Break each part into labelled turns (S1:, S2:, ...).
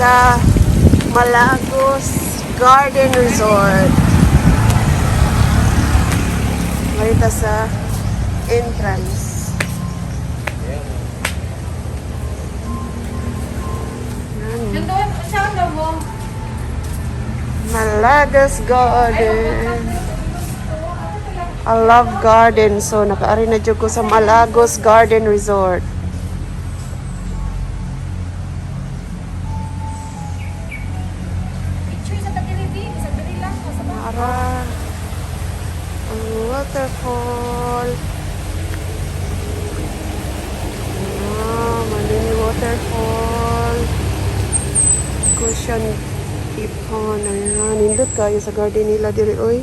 S1: sa Malagos Garden Resort. Marita sa entrance. Yan. Malagos Garden. I love garden. So, nakaari na dyan ko sa Malagos Garden Resort. Mara. Ang waterfall. Malini waterfall. Cushion ipon. Ayan. Nindot kayo sa garden nila diri, oy.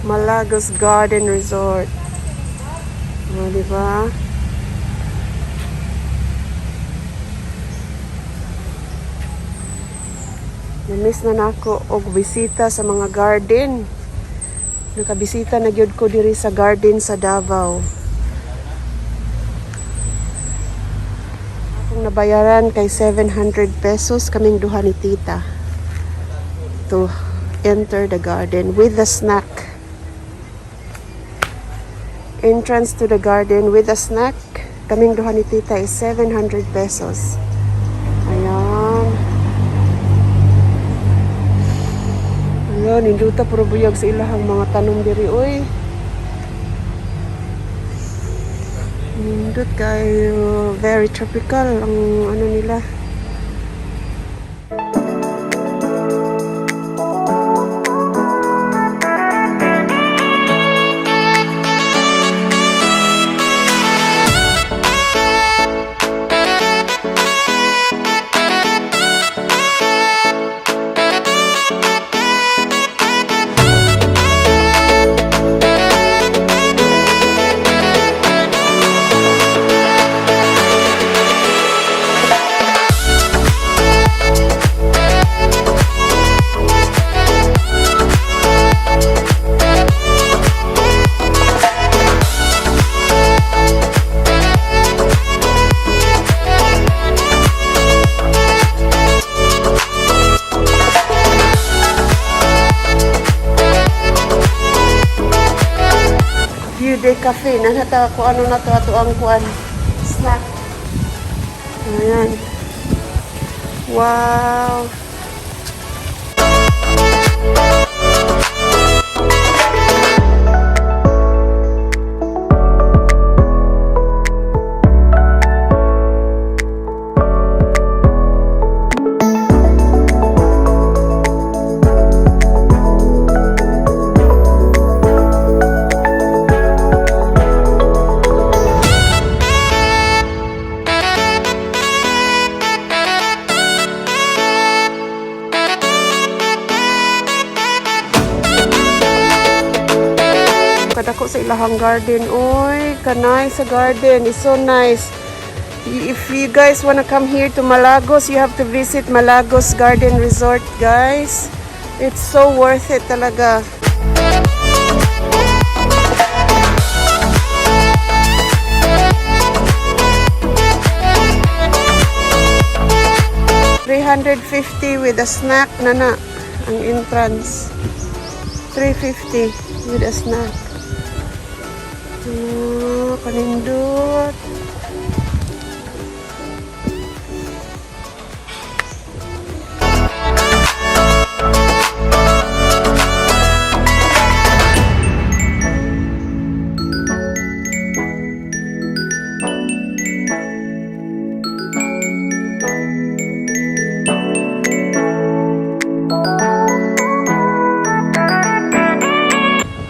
S1: Malagos Garden Resort. O, diba? Na-miss na nako og bisita sa mga garden. Nakabisita na gyud ko diri sa garden sa Davao. Akong nabayaran kay 700 pesos kaming duha ni tita to enter the garden with a snack. Entrance to the garden with a snack. Kaming duha ni tita is 700 pesos. Ayan. Ayan, ninduta puro buyag sa ilahang mga tanom diri, oy. Nindut kayo. Very tropical ang ano nila. Cafe na nata ko ano na to ato ang kuan snack. Ayan. Wow. Kadako sa ilahang garden. Oy, kanay sa garden. It's so nice. If you guys wanna come here to Malagos, you have to visit Malagos Garden Resort, guys. It's so worth it talaga. $350 with a snack, nana. Ang entrance. $350 with a snack. Kanindot.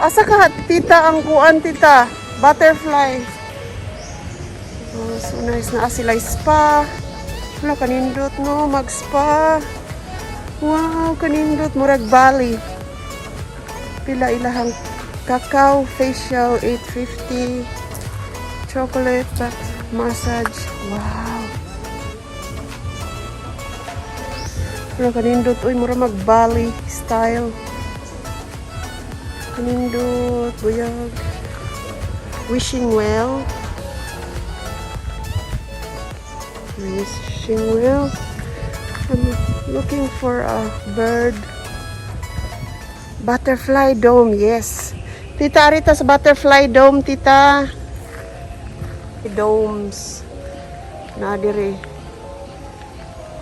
S1: Asa ka, tita, ang kuan, tita? Butterfly. Oh, so nice na sila spa. Wala, kanindot, no? Mag-spa. Wow, kanindot. Murag Bali. Pila ilahang cacao facial, $850. Chocolate back massage. Wow. Wala, kanindot. Uy, mura mag-Bali style. Kanindot, buyag. Wishing well. Wishing well. I'm looking for a bird. Butterfly dome, yes. Tita, arita sa butterfly dome, tita. Domes. Nadiri.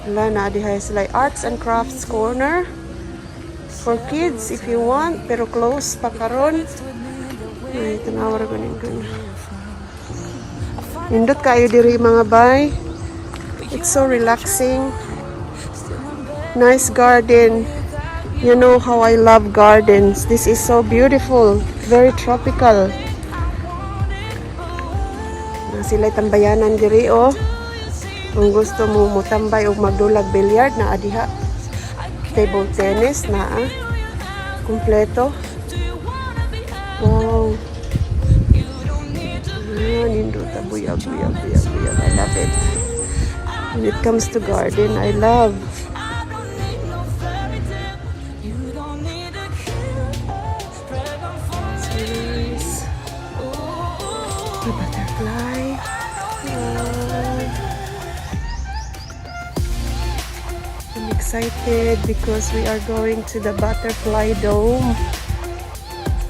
S1: Wala, nadihay sila. Arts and Crafts Corner. For kids, if you want. Pero close pa karon. Ay, tanawar ko nito. Nindot kayo diri mga bay. It's so relaxing. Nice garden. You know how I love gardens. This is so beautiful. Very tropical. Na sila tambayanan diri oh. Kung gusto mo mutambay o magdulag billiard na adiha. Table tennis na kumpleto. Wow. Nindot buyag. I love it. When it comes to garden, I love. The butterfly. I'm excited because we are going to the butterfly dome.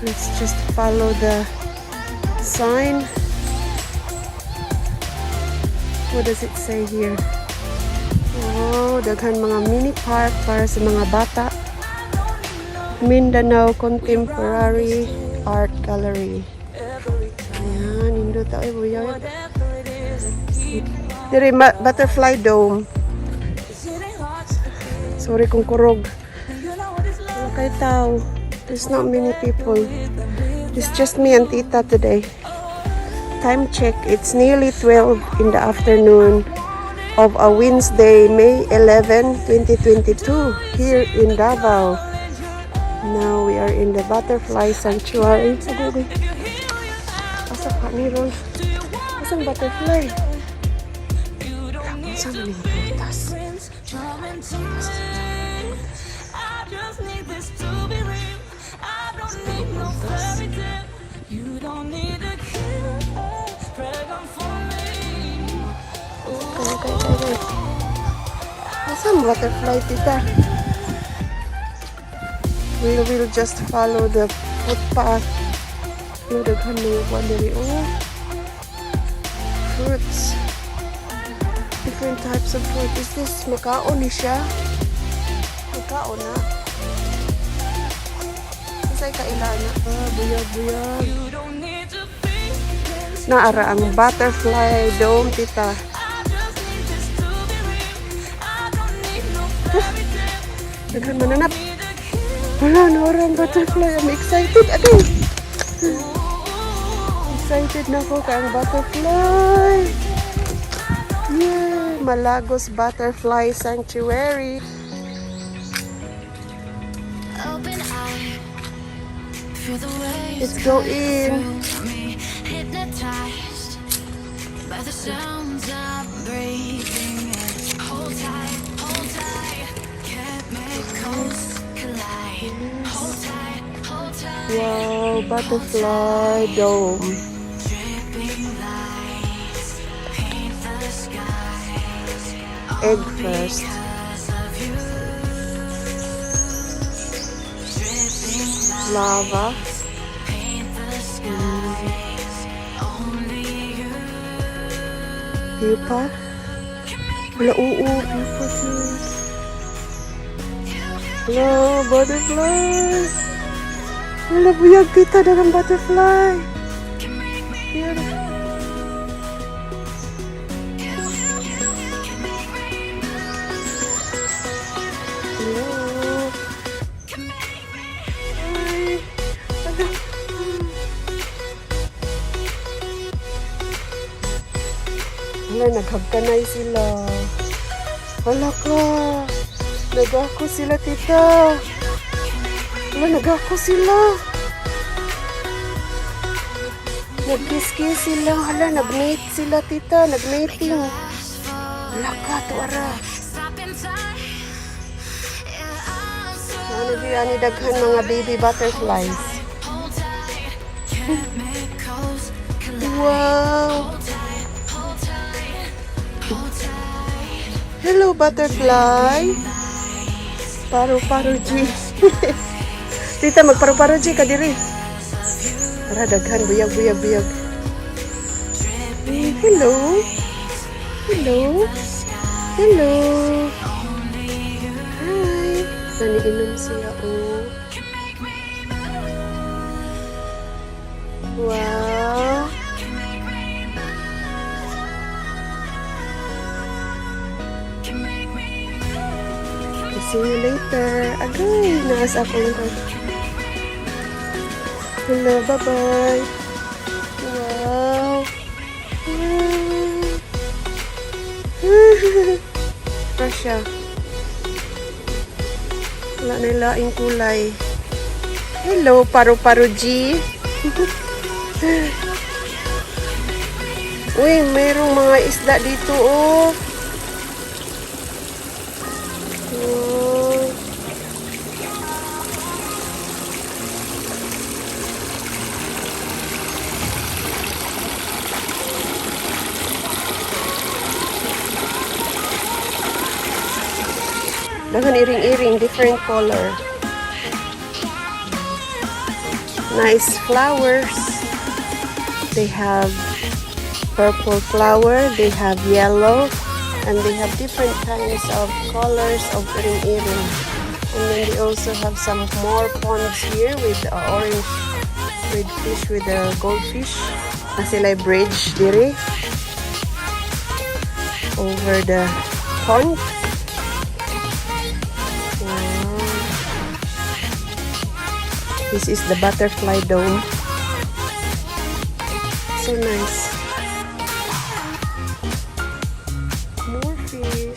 S1: Let's just follow the sign. What does it say here? Oh, daghan mga mini park para sa mga bata. Mindanao Contemporary Art Gallery. Ayan, indot ay buyag. Dire butterfly dome. Sorry kung kurog. Wala kay tao. There's not many people. It's just me and Tita today. Time check, it's nearly 12 in the afternoon of a Wednesday, May 11, 2022 here in Davao. Now we are in the butterfly sanctuary. Asa pa ni Ron? Asang butterfly? Asa man yung putas? Asang butterfly, tita? We will just follow the footpath. Daghan mo yung diri. Oh, fruits. Different types of fruit. Is this makaon ni siya? Makaon na. Isa'y kailana. Buyag. Naara ang butterfly dome, tita. Daghan mananap. Wala, naara ang butterfly. I'm excited. Again. Excited na ako kang butterfly. Yeah, Malagos Butterfly Sanctuary. Let's go in. Hypnotized by the sounds I'm breathing in. Hold tight, chemicals collide. Hold tight. Wow, butterfly dome. Egg first. Lava. Pupa. Wala, oo, pupa siya. Wala, butterfly. Wala, buyag kita dalam butterfly. Yan. Wala, naghagkanay sila. Wala ka. Nagako sila, tita. Wala, nagako sila. Nag-kiss-kiss sila. Wala, nag-mate sila, tita. Nag-mating. Wala ka, tuwara. Ano diyan ni daghan mga baby butterflies. Wow. butterfly. Paru-paro G. Tita, magparu-paro G ka diri. Para daghan, buyag. Hello. Hello. Hi. Naniinom siya, oh. Wow. See you later. Agay, naas ako yung hello, bye-bye. Wow. Rasya. Wala na laing kulay. Hello, paru-paro G. Uy, mayroong mga isda dito, oh. Dahan iring-iring, different color. Nice flowers. They have purple flower, they have yellow, and they have different kinds of colors of iring-iring. And then they also have some more ponds here with orange red fish with the goldfish. Sila bridge diri over the pond. This is the butterfly dome. So nice. More fish.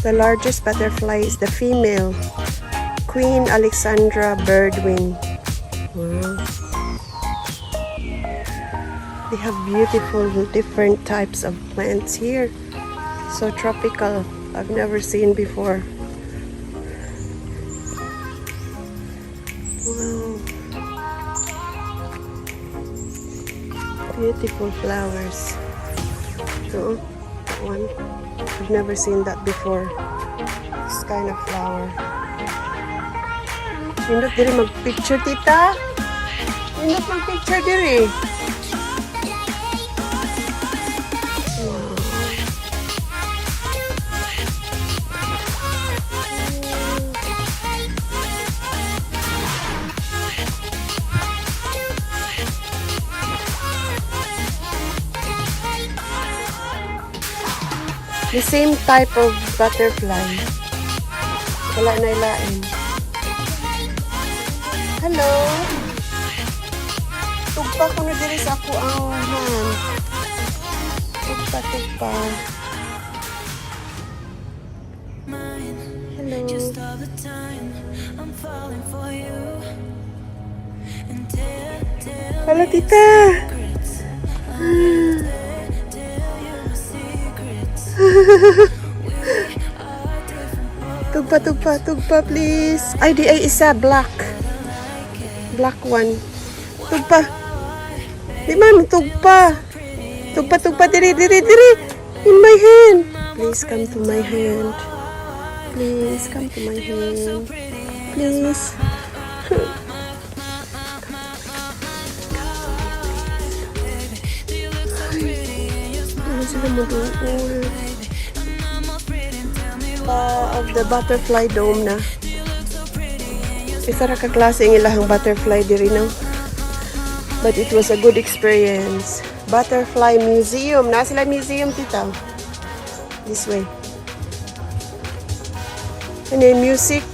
S1: The largest butterfly is the female, Queen Alexandra birdwing. Wow. They have beautiful different types of plants here. So tropical. I've never seen before. Wow. Beautiful flowers. So, that one. I've never seen that before. This kind of flower. Nindot diri mag-picture, tita. Nindot mag-picture diri. Wow. The same type of butterfly. Wala na ilain. Hello. Tugpa ko na diri sa ako ang hand. Tugpa. Hello. Hello, tita. Tugpa, please. Ay, di ay isa, black one. Tugpa. Di man, tugpa, diri. In my hand. Please come to my hand. Please. Ano sila mo doon? Of the butterfly dome na. Isa ra ka klase ang ilahang butterfly diri no. But it was a good experience. Butterfly museum. Na sila museum tita. This way. And then music.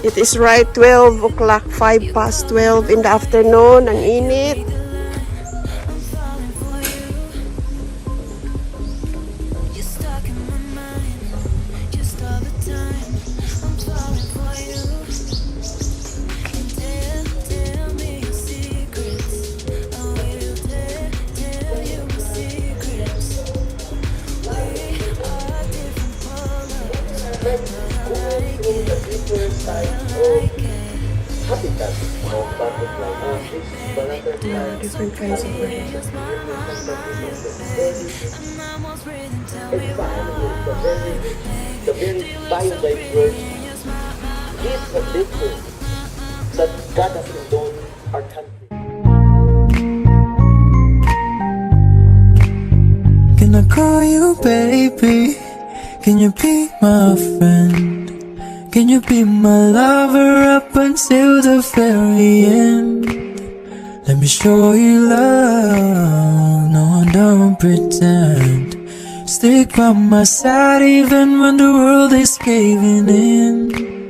S1: It is right 12 o'clock, 5:12 in the afternoon. Ang init. Habitat of butterfly. This butterfly Yeah, different kinds of garden.
S2: Can I call you baby? Can you be my friend? Can you be my lover up until the very end? Let me show you love, no, don't pretend. Stick by my side even when the world is caving in.